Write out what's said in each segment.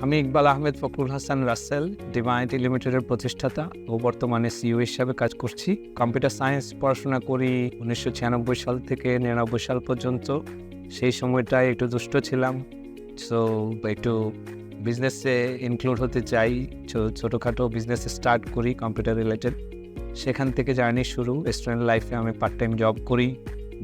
আমি Iqbal Ahmed Fakhrul Hasan Rasel, divine IT লিমিটেডের প্রতিষ্ঠাতা ও বর্তমানে সিইও হিসাবে কাজ করছি। কম্পিউটার সায়েন্স পড়াশোনা করি 1996 সাল থেকে 99 সাল পর্যন্ত। সেই সময়টায় একটু দুষ্ট ছিলাম, সো একটু বিজনেসে ইনক্লুড হতে চাই। ছোটোখাটো বিজনেস স্টার্ট করি কম্পিউটার রিলেটেড। সেখান থেকে জার্নি শুরু। স্টুডেন্ট লাইফে আমি পার্ট টাইম জব করি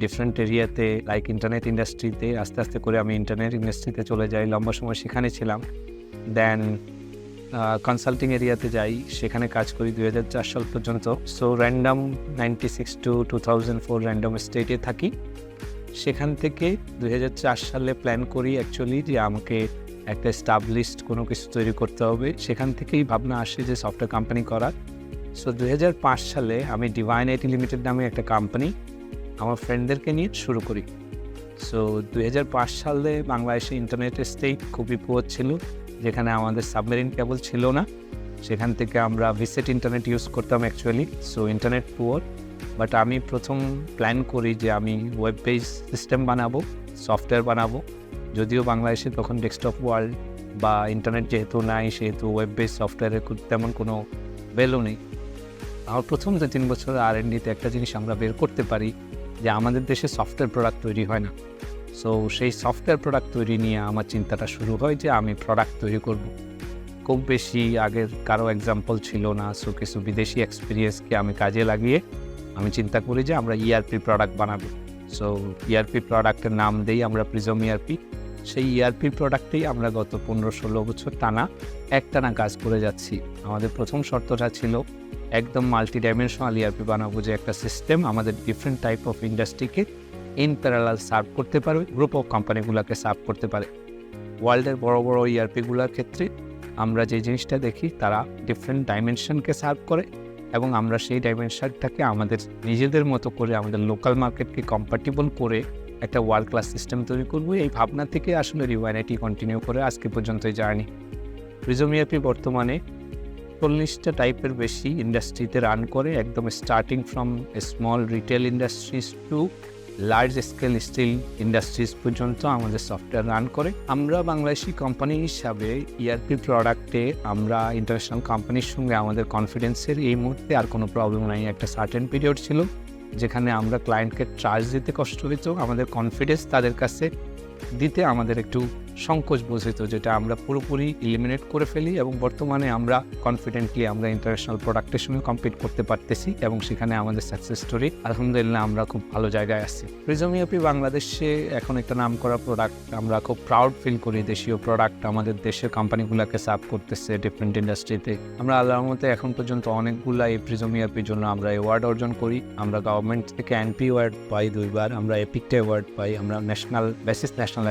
ডিফারেন্ট এরিয়াতে, লাইক ইন্টারনেট ইন্ডাস্ট্রিতে। আস্তে আস্তে করে আমি ইন্টারনেট ইন্ডাস্ট্রিতে চলে যাই, লম্বা সময় সেখানে ছিলাম। দেন কনসাল্টিং এরিয়াতে যাই, সেখানে কাজ করি 2004 সাল পর্যন্ত। সো র্যান্ডম 96 to 2004 র্যান্ডম স্টেটে থাকি। সেখান থেকে 2004 সালে প্ল্যান করি অ্যাকচুয়ালি যে আমাকে একটা এস্টাবলিশড কোনো কিছু তৈরি করতে হবে। সেখান থেকেই ভাবনা আসে যে সফটওয়্যার কোম্পানি করার। সো 2005 সালে আমি ডিভাইন আইটি লিমিটেড নামে একটা কোম্পানি আমার ফ্রেন্ডদেরকে নিয়ে শুরু করি। সো 2005 সালে বাংলাদেশে ইন্টারনেটের স্টেট খুবই পুয়ার ছিল, যেখানে আমাদের সাবমেরিন কেবল ছিল না। সেখান থেকে আমরা ভিসেট ইন্টারনেট ইউজ করতাম actually. So internet poor, but আমি প্রথম প্ল্যান করি যে আমি ওয়েব বেস সিস্টেম বানাবো, সফটওয়্যার বানাবো। যদিও বাংলাদেশে তখন ডেস্কটপ ওয়ার্ল্ড বা ইন্টারনেট যেহেতু নাই, সেহেতু ওয়েব বেস সফটওয়্যারের তেমন কোনো ভ্যালু নেই। আমার প্রথম 2-3 বছর R&Dতে একটা জিনিস আমরা বের করতে পারি যে আমাদের দেশে সফটওয়্যার প্রোডাক্ট তৈরি হয় না। সো সেই সফটওয়্যার প্রোডাক্ট তৈরি নিয়ে আমার চিন্তাটা শুরু হয় যে আমি প্রোডাক্ট তৈরি করব। খুব বেশি আগের কারো এক্সাম্পল ছিল না। সো কিছু বিদেশি এক্সপিরিয়েন্সকে আমি কাজে লাগিয়ে আমি চিন্তা করি যে আমরা ERP প্রোডাক্ট বানাবো। সো ERP প্রোডাক্টের নাম দেই আমরা প্রিজম ERP। সেই ERP প্রোডাক্টেই আমরা গত 15-16 বছর একটানা কাজ করে যাচ্ছি। আমাদের প্রথম শর্তটা ছিল একদম মাল্টি ডাইমেনশনাল ERP বানাবো, যে একটা সিস্টেম আমাদের ডিফারেন্ট টাইপ অফ ইন্ডাস্ট্রিকে ইন প্যারালাল সার্ভ করতে পারবে, গ্রুপ অফ কোম্পানিগুলোকে সার্ভ করতে পারে। ওয়ার্ল্ডের বড় বড় ERPগুলোর ক্ষেত্রে আমরা যে জিনিসটা দেখি, তারা ডিফারেন্ট ডাইমেনশনকে সার্ভ করে এবং আমরা সেই ডাইমেনশনটাকে আমাদের নিজেদের মতো করে আমাদের লোকাল মার্কেটকে কম্প্যাটিবল করে একটা ওয়ার্ল্ড ক্লাস সিস্টেম তৈরি করবো। এই ভাবনা থেকে আসলে ডিভাইন আইটি কন্টিনিউ করে আজকে পর্যন্ত জার্নি। প্রিজম ERP বর্তমানে 40টা টাইপের বেশি ইন্ডাস্ট্রিতে রান করে, একদম starting from small retail industries to large scale steel industries পর্যন্ত আমাদের সফটওয়্যার রান করে। আমরা বাংলাদেশি কোম্পানি হিসাবে ERP প্রোডাক্টে আমরা ইন্টারন্যাশনাল কোম্পানির সঙ্গে আমাদের কনফিডেন্সের এই মুহূর্তে আর কোনো প্রবলেম নাই। একটা সার্টেন পিরিয়ড ছিল যেখানে আমরা ক্লায়েন্টকে চার্জ দিতে কষ্ট হতো, আমাদের কনফিডেন্স তাদের কাছে দিতে আমাদের একটু সংকোচ বোধ হতো, যেটা আমরা পুরোপুরি ইলিমিনেট করে ফেলি এবং বর্তমানে আমরা কনফিডেন্টলি আমরা ইন্টারন্যাশনাল প্রোডাক্টের সঙ্গে কম্পিট করতে পারতেছি এবং সেখানে আমাদের সাকসেস স্টোরি আলহামদুলিল্লাহ আমরা খুব ভালো জায়গায় আছি। প্রিজম ERP বাংলাদেশে এখন একটা নাম করা প্রোডাক্ট। আমরা খুব প্রাউড ফিল করি দেশীয় প্রোডাক্ট আমাদের দেশের কোম্পানিগুলোকে সার্ভ করতেছে ডিফারেন্ট ইন্ডাস্ট্রিতে। আমরা আল্লাহর মতে এখন পর্যন্ত অনেকগুলা এই প্রিজম ERPর জন্য আমরা অ্যাওয়ার্ড অর্জন করি। আমরা গভর্নমেন্ট থেকে NP অ্যাওয়ার্ড পাই 2বার, আমরা এপিকটা অ্যাওয়ার্ড পাই, আমরা ন্যাশনাল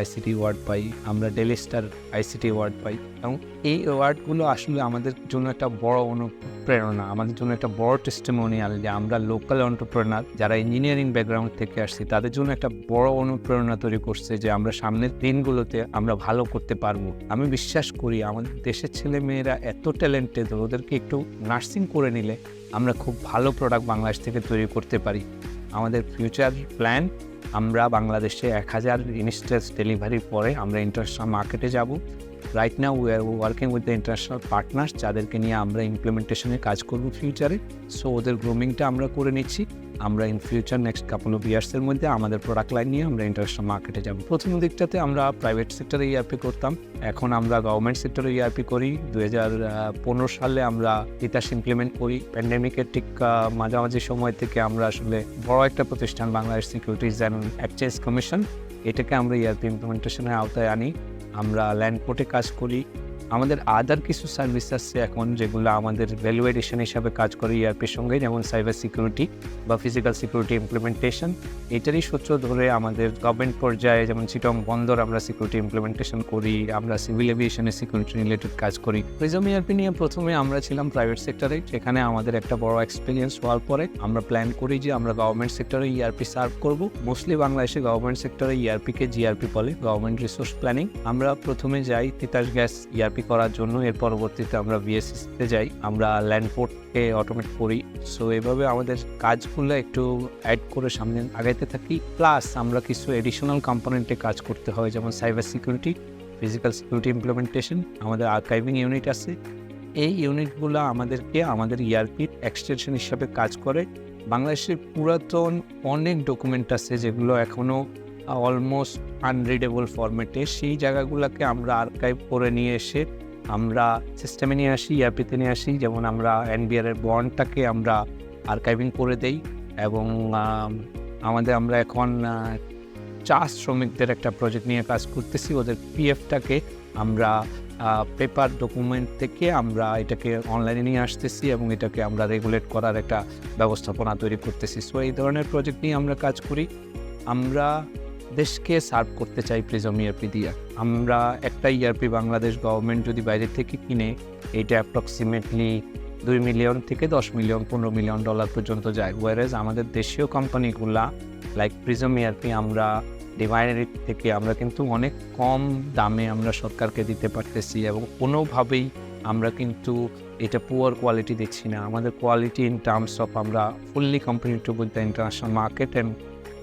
ICT অ্যাওয়ার্ড পাই, আমরা ডেলি স্টার ICT অ্যাওয়ার্ড পাই। এবং এই অ্যাওয়ার্ডগুলো আসলে আমাদের জন্য একটা বড় অনুপ্রেরণা, আমাদের জন্য একটা বড় টেস্টিমোনিয়াল যে আমরা লোকাল এন্টারপ্রেনার যারা ইঞ্জিনিয়ারিং ব্যাকগ্রাউন্ড থেকে আসছি তাদের জন্য একটা বড় অনুপ্রেরণা তৈরি করছে যে আমরা সামনের দিনগুলোতে আমরা ভালো করতে পারবো। আমি বিশ্বাস করি আমাদের দেশের ছেলে মেয়েরা এত ট্যালেন্টেড, ওদেরকে একটু নার্সিং করে নিলে আমরা খুব ভালো প্রোডাক্ট বাংলাদেশ থেকে তৈরি করতে পারি। আমাদের ফিউচার প্ল্যান, আমরা বাংলাদেশে 1000 ইনস্টেন্স ডেলিভারির পরে আমরা ইন্টারন্যাশনাল মার্কেটে যাব। Right now we are working with the international partners, যাদেরকে নিয়ে আমরা ইমপ্লিমেন্টেশনে কাজ করব ফিউচারে। সো ওদের গ্রুমিংটা আমরা করে নিচ্ছি। আমরা in future next couple of ইয়ার্সের মধ্যে আমাদের প্রোডাক্ট লাইন নিয়ে আমরা ইন্টারন্যাশনাল মার্কেটে যাব। প্রথম দিকটাতে আমরা প্রাইভেট সেক্টরে ERP করতাম, এখন আমরা গভর্নমেন্ট সেক্টরে ERP করি। 2015 সালে আমরা তিতাস ইমপ্লিমেন্ট করি। প্যান্ডেমিকের ঠিক মাঝামাঝি সময় থেকে আমরা আসলে বড় একটা প্রতিষ্ঠান Bangladesh securities and exchange commission, এটাকে আমরা ERP ইমপ্লিমেন্টেশনের আওতায় আনি। আমরা ল্যান্ডপোর্টে কাজ করি। আমাদের আদার কিছু সার্ভিস আছে এখন যেগুলো আমাদের ভ্যালু এডিশন হিসাবে কাজ করে ERPর সঙ্গে, যেমন সাইবার সিকিউরিটি বা ফিজিক্যাল সিকিউরিটি ইমপ্লিমেন্টেশন। এটারই সূত্র ধরে আমাদের গভর্নমেন্ট পর্যায়ে যেমন চিটং বন্দর আমরা সিকিউরিটি ইমপ্লিমেন্টেশন করি, আমরা সিভিল এভিয়েশনের সিকিউরিটি রিলেটেড কাজ করি। প্রিজম ERP নিয়ে প্রথমে আমরা ছিলাম প্রাইভেট সেক্টরে, সেখানে আমাদের একটা বড় এক্সপিরিয়েন্স হওয়ার পরে আমরা প্ল্যান করি যে আমরা গভর্নমেন্ট সেক্টরে ERP সার্ভ করব। মোস্টলি বাংলাদেশে গভর্নমেন্ট সেক্টরে ERPকে GRP বলে, গভর্নমেন্ট রিসোর্স প্ল্যানিং। আমরা প্রথমে যাই তিতাস গ্যাস ERP করার জন্য, এর পরবর্তীতে আমরা VSSতে যাই, আমরা ল্যান্ডপোর্টকে অটোমেট করি। সো এভাবে আমাদের কাজগুলো একটু অ্যাড করে সামনে আগাইতে থাকি। প্লাস আমরা কিছু এডিশনাল কম্পোনেন্টে কাজ করতে হয়, যেমন cyber security. Physical security implementation, আমাদের আর্কাইভিং ইউনিট আছে। এই ইউনিটগুলো আমাদেরকে আমাদের ইআরপির এক্সটেনশন হিসাবে কাজ করে। বাংলাদেশের পুরাতন অনেক ডকুমেন্ট আছে যেগুলো এখনও অলমোস্ট আনরিডেবল ফরম্যাটে, সেই জায়গাগুলোকে আমরা আর্কাইভ করে নিয়ে এসে আমরা সিস্টেমে নিয়ে আসি, ইআরপিতে নিয়ে আসি। যেমন আমরা এনবিআরের বন্ডটাকে আমরা আর্কাইভিং করে দেই এবং আমরা এখন চা শ্রমিকদের একটা প্রজেক্ট নিয়ে কাজ করতেছি। ওদের পিএফটাকে আমরা পেপার ডকুমেন্ট থেকে আমরা এটাকে অনলাইনে নিয়ে আসতেছি এবং এটাকে আমরা রেগুলেট করার একটা ব্যবস্থাপনা তৈরি করতেছি। সো এই ধরনের প্রজেক্ট নিয়ে আমরা কাজ করি। আমরা দেশকে সার্ভ করতে চাই প্রিজম ইআরপি দিয়ে। আমরা একটা ইআরপি বাংলাদেশ গভর্নমেন্ট যদি বাইরে থেকে কিনে, এটা অ্যাপ্রক্সিমেটলি 2 মিলিয়ন থেকে 10 মিলিয়ন 15 মিলিয়ন ডলার পর্যন্ত যায়। ওয়ারেজ আমাদের দেশীয় কোম্পানিগুলা লাইক প্রিজম ইআরপি আমরা ডিভাইনারি থেকে আমরা কিন্তু অনেক কম দামে আমরা সরকারকে দিতে পারতেছি এবং কোনোভাবেই আমরা কিন্তু এটা পুয়ার কোয়ালিটি দিচ্ছি না। আমাদের কোয়ালিটি ইন টার্মস অফ আমরা fully competitive with the international market and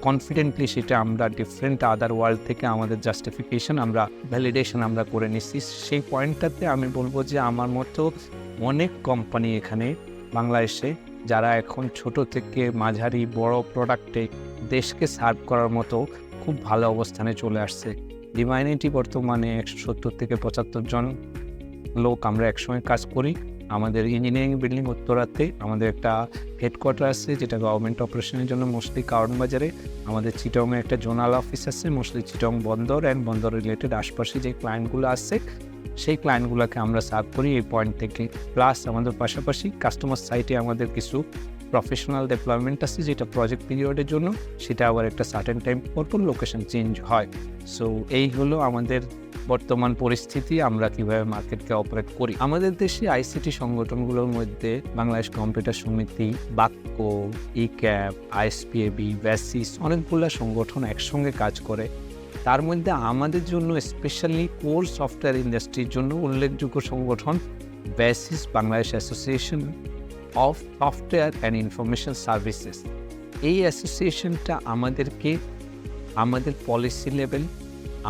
confidently সেটা আমরা ডিফারেন্ট আদার ওয়ার্ল্ড থেকে আমাদের জাস্টিফিকেশন আমরা ভ্যালিডেশন আমরা করে নিচ্ছি। সেই পয়েন্টটাতে আমি বলবো যে আমার মতো অনেক কোম্পানি এখানে বাংলাদেশে যারা এখন ছোট থেকে মাঝারি বড় প্রোডাক্টে দেশকে সার্ভ করার মতো খুব ভালো অবস্থানে চলে আসছে। ডিভাইনিটি বর্তমানে 170 থেকে 75 জন লোক আমরা একসঙ্গে কাজ করি। আমাদের ইঞ্জিনিয়ারিং বিল্ডিং উত্তরাতে আমাদের একটা হেডকোয়ার্টার আছে যেটা গভর্নমেন্ট অপারেশনের জন্য মোস্টলি কারণ বাজারে। আমাদের চিটংয়ে একটা জোনাল অফিস আছে মোস্টলি চিটং বন্দর অ্যান্ড বন্দর রিলেটেড আশপাশে যে ক্লায়েন্টগুলো আছে সেই ক্লায়েন্টগুলোকে আমরা সার্ভ করি এই পয়েন্ট থেকে। প্লাস আমাদের পাশাপাশি কাস্টমার সাইটে আমাদের কিছু প্রফেশনাল ডেভেলপমেন্ট আছে যেটা প্রজেক্ট পিরিয়ডের জন্য, সেটা আবার একটা সার্টেন টাইম পর লোকেশন চেঞ্জ হয়। সো এই হলো আমাদের বর্তমান পরিস্থিতি, আমরা কীভাবে মার্কেটকে অপারেট করি। আমাদের দেশে আইসিটি সংগঠনগুলোর মধ্যে বাংলাদেশ কম্পিউটার সমিতি, বাক্য, ইক্যাপ, আইএসপিএবি, ব্যাসিস অনেকগুলো সংগঠন একসঙ্গে কাজ করে। তার মধ্যে আমাদের জন্য স্পেশালি কোর সফটওয়্যার ইন্ডাস্ট্রির জন্য উল্লেখযোগ্য সংগঠন BASIS Bangladesh association of software and information services. এই অ্যাসোসিয়েশনটা আমাদেরকে আমাদের পলিসি লেভেল,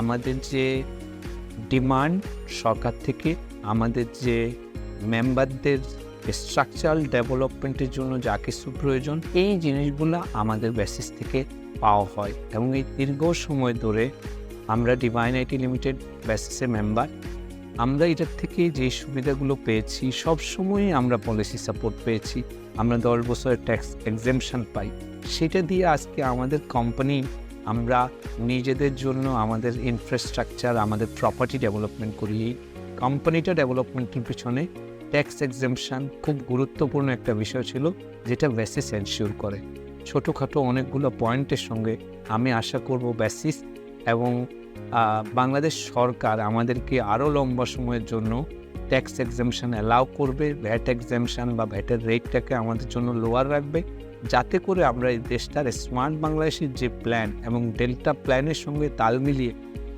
আমাদের যে ডিমান্ড সরকার থেকে, আমাদের যে মেম্বারদের স্ট্রাকচারাল ডেভেলপমেন্টের জন্য যা কিছু প্রয়োজন এই জিনিসগুলো আমাদের বেসিস থেকে পাওয়া হয় এবং এই দীর্ঘ সময় ধরে আমরা ডিভাইন আইটি লিমিটেড বেসিসে মেম্বার। আমরা এটার থেকে যে সুবিধাগুলো পেয়েছি সবসময়ই আমরা পলিসি সাপোর্ট পেয়েছি। আমরা 10 বছরের ট্যাক্স এক্সেমশন পাই, সেটা দিয়ে আজকে আমাদের কোম্পানি আমরা নিজেদের জন্য আমাদের ইনফ্রাস্ট্রাকচার, আমাদের প্রপার্টি ডেভেলপমেন্ট করি। এই কোম্পানিটা ডেভেলপমেন্টের পিছনে ট্যাক্স এক্সেমশন খুব গুরুত্বপূর্ণ একটা বিষয় ছিল যেটা বেসিস এনশিওর করে। ছোটোখাটো অনেকগুলো পয়েন্টের সঙ্গে আমি আশা করব বেসিস এবং বাংলাদেশ সরকার আমাদেরকে আরও লম্বা সময়ের জন্য ট্যাক্স এক্সেমশন অ্যালাউ করবে, ভ্যাট এক্সেমশন বা ভ্যাটের রেটটাকে আমাদের জন্য লোয়ার রাখবে, যাতে করে আমরা এই দেশটার স্মার্ট বাংলাদেশের যে প্ল্যান এবং ডেল্টা প্ল্যানের সঙ্গে তাল মিলিয়ে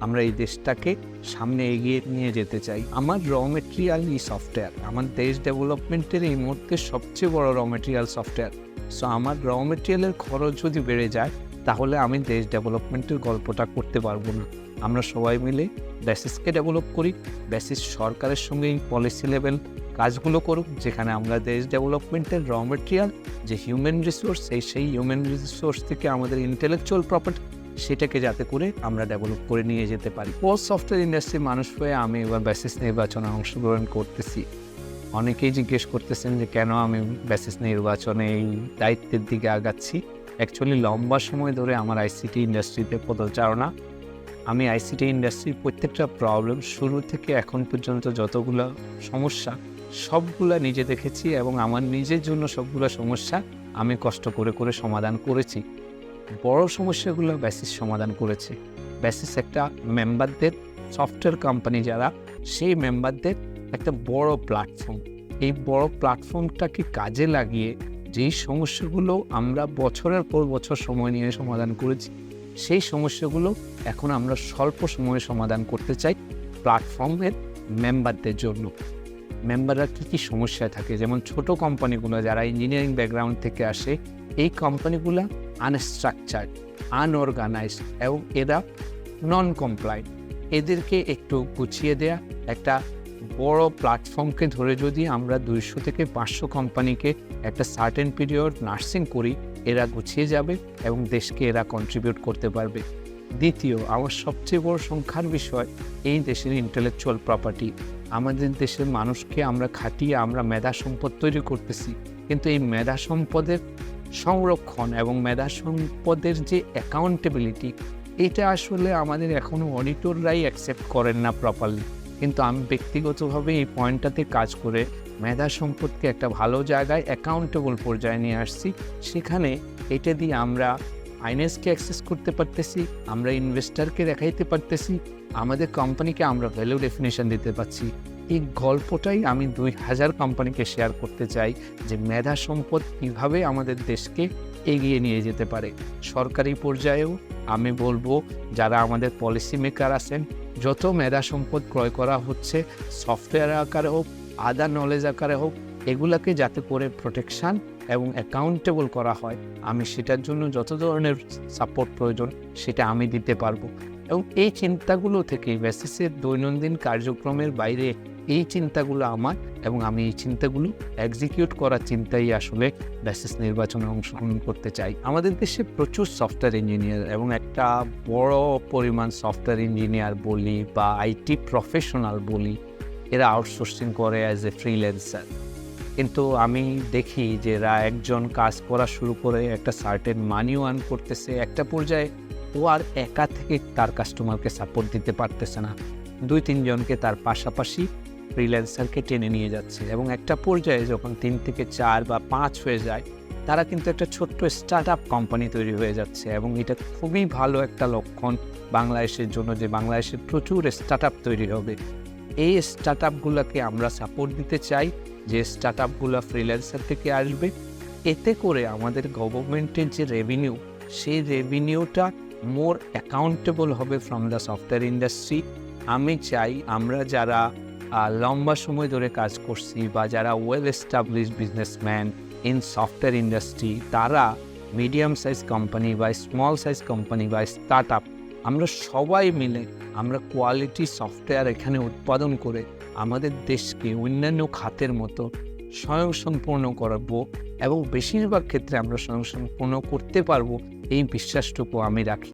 আমরা এই দেশটাকে সামনে এগিয়ে নিয়ে যেতে চাই। আমার র মেটেরিয়াল সফটওয়্যার, আমার দেশ ডেভেলপমেন্টের এই মুহূর্তে সবচেয়ে বড় র মেটেরিয়াল সফটওয়্যার। সো আমার র মেটেরিয়ালের খরচ যদি বেড়ে যায় তাহলে আমি দেশ ডেভেলপমেন্টের গল্পটা করতে পারবো না। আমরা সবাই মিলে বেসিসকে ডেভেলপ করি, বেসিস সরকারের সঙ্গে এই পলিসি লেভেল কাজগুলো করুক, যেখানে আমরা দেশ ডেভেলপমেন্টের র মেটেরিয়াল যে হিউম্যান রিসোর্স, সেই হিউম্যান রিসোর্স থেকে আমাদের ইন্টেলেকচুয়াল প্রপার্টি সেটাকে যাতে করে আমরা ডেভেলপ করে নিয়ে যেতে পারি। পোস্ট সফটওয়্যার ইন্ডাস্ট্রির মানুষ হয়ে আমি এবার বেসিস নির্বাচনে অংশগ্রহণ করতেছি। অনেকেই জিজ্ঞেস করতেছেন যে কেন আমি বেসিস নির্বাচনে এই দায়িত্বের দিকে আগাচ্ছি। অ্যাকচুয়ালি লম্বা সময় ধরে আমার আইসিটি ইন্ডাস্ট্রিতে পদচারণা, আমি আইসিটি ইন্ডাস্ট্রির প্রত্যেকটা প্রবলেম শুরু থেকে এখন পর্যন্ত যতগুলো সমস্যা সবগুলো নিজে দেখেছি এবং আমার নিজের জন্য সবগুলো সমস্যা আমি কষ্ট করে করে সমাধান করেছি। বড় সমস্যাগুলো বেসিস সমাধান করেছে। বেসিস একটা মেম্বারদের, সফটওয়্যার কোম্পানি যারা, সেই মেম্বারদের একটা বড় প্ল্যাটফর্ম। এই বড় প্ল্যাটফর্মটাকে কাজে লাগিয়ে যেই সমস্যাগুলো আমরা বছরের পর বছর সময় নিয়ে সমাধান করেছি সেই সমস্যাগুলো এখন আমরা স্বল্প সময়ে সমাধান করতে চাই প্ল্যাটফর্মের মেম্বারদের জন্য। মেম্বাররা কী সমস্যায় থাকে, যেমন ছোট কোম্পানিগুলো যারা ইঞ্জিনিয়ারিং ব্যাকগ্রাউন্ড থেকে আসে, এই কোম্পানিগুলো আনস্ট্রাকচার্ড, আনঅর্গানাইজড এবং এরা নন কমপ্লায়েন্ট। এদেরকে একটু গুছিয়ে দেয়া, একটা বড় প্ল্যাটফর্মকে ধরে যদি আমরা 200 থেকে 500 কোম্পানিকে একটা সার্টেন পিরিয়ড নার্সিং করি, এরা গুছিয়ে যাবে এবং দেশকে এরা কন্ট্রিবিউট করতে পারবে। দ্বিতীয়, আমার সবচেয়ে বড় সংখ্যার বিষয় এই দেশের ইন্টেলেকচুয়াল প্রপার্টি। আমাদের দেশের মানুষকে আমরা খাটিয়ে আমরা মেধা সম্পদ তৈরি করতেছি, কিন্তু এই মেধা সম্পদের সংরক্ষণ এবং মেধা সম্পদের যে অ্যাকাউন্টেবিলিটি, এটা আসলে আমাদের এখনও অডিটররাই অ্যাকসেপ্ট করেন না প্রপারলি। কিন্তু আমি ব্যক্তিগতভাবে এই পয়েন্টটাতে কাজ করে মেধা সম্পদকে একটা ভালো জায়গায় অ্যাকাউন্টেবল পর্যায়ে নিয়ে আসছি। সেখানে এটা দিয়ে আমরা ফাইন্যান্সকে অ্যাক্সেস করতে পারতেছি, আমরা ইনভেস্টরকে দেখাইতে পারতেছি, আমাদের কোম্পানিকে আমরা ভ্যালু ডেফিনেশন দিতে পারছি। এই গল্পটাই আমি 2000 কোম্পানিকে শেয়ার করতে চাই যে মেধা সম্পদ কীভাবে আমাদের দেশকে এগিয়ে নিয়ে যেতে পারে। সরকারি পর্যায়েও আমি বলবো, যারা আমাদের পলিসি মেকার আছেন, যত মেধা সম্পদ ক্রয় করা হচ্ছে, সফটওয়্যার আকারে হোক, আদার নলেজ আকারে হোক, এগুলাকে যাতে করে প্রোটেকশান এবং অ্যাকাউন্টেবল করা হয়, আমি সেটার জন্য যত ধরনের সাপোর্ট প্রয়োজন সেটা আমি দিতে পারবো। এবং এই চিন্তাগুলো থেকে বেসিসের দৈনন্দিন কার্যক্রমের বাইরে এই চিন্তাগুলো আমার, এবং আমি এই চিন্তাগুলো এক্সিকিউট করার চিন্তাই আসলে বেসিস নির্বাচনে অংশগ্রহণ করতে চাই। আমাদের দেশে প্রচুর সফটওয়্যার ইঞ্জিনিয়ার এবং একটা বড় পরিমাণ সফটওয়্যার ইঞ্জিনিয়ার বলি বা আইটি প্রফেশনাল বলি, এরা আউটসোর্সিং করে অ্যাজ এ ফ্রিল্যান্সার। কিন্তু আমি দেখি যে এরা একজন কাজ করা শুরু করে একটা সার্টেন মানিও আর্ন করতেছে, একটা পর্যায়ে ও আর একা থেকে তার কাস্টমারকে সাপোর্ট দিতে পারতেছে না, 2-3 জনকে তার পাশাপাশি ফ্রিল্যান্সারকে টেনে নিয়ে যাচ্ছে, এবং একটা পর্যায়ে যখন 3 থেকে 4 বা 5 হয়ে যায়, তারা কিন্তু একটা ছোট্ট স্টার্ট আপ কোম্পানি তৈরি হয়ে যাচ্ছে। এবং এটা খুবই ভালো একটা লক্ষণ বাংলাদেশের জন্য, যে বাংলাদেশের প্রচুর স্টার্ট আপ তৈরি হবে। এই স্টার্ট আপগুলোকে আমরা সাপোর্ট দিতে চাই, যে স্টার্ট আপগুলো ফ্রিল্যান্সার থেকে আসবে। এতে করে আমাদের গভর্নমেন্টের যে রেভিনিউ, সেই রেভিনিউটা মোর অ্যাকাউন্টেবল হবে ফ্রম দ্য সফটওয়্যার ইন্ডাস্ট্রি। আমি চাই আমরা যারা লম্বা সময় ধরে কাজ করছি বা যারা well established businessman in software industry, তারা মিডিয়াম সাইজ কোম্পানি বা স্মল সাইজ কোম্পানি বা স্টার্ট আপ, আমরা সবাই মিলে আমরা কোয়ালিটি সফটওয়্যার এখানে উৎপাদন করে আমাদের দেশকে অন্যান্য খাতের মতো স্বয়ংসম্পূর্ণ করবো, এবং বেশিরভাগ ক্ষেত্রে আমরা স্বয়ংসম্পূর্ণ করতে পারবো, এই বিশ্বাসটুকু আমি রাখি।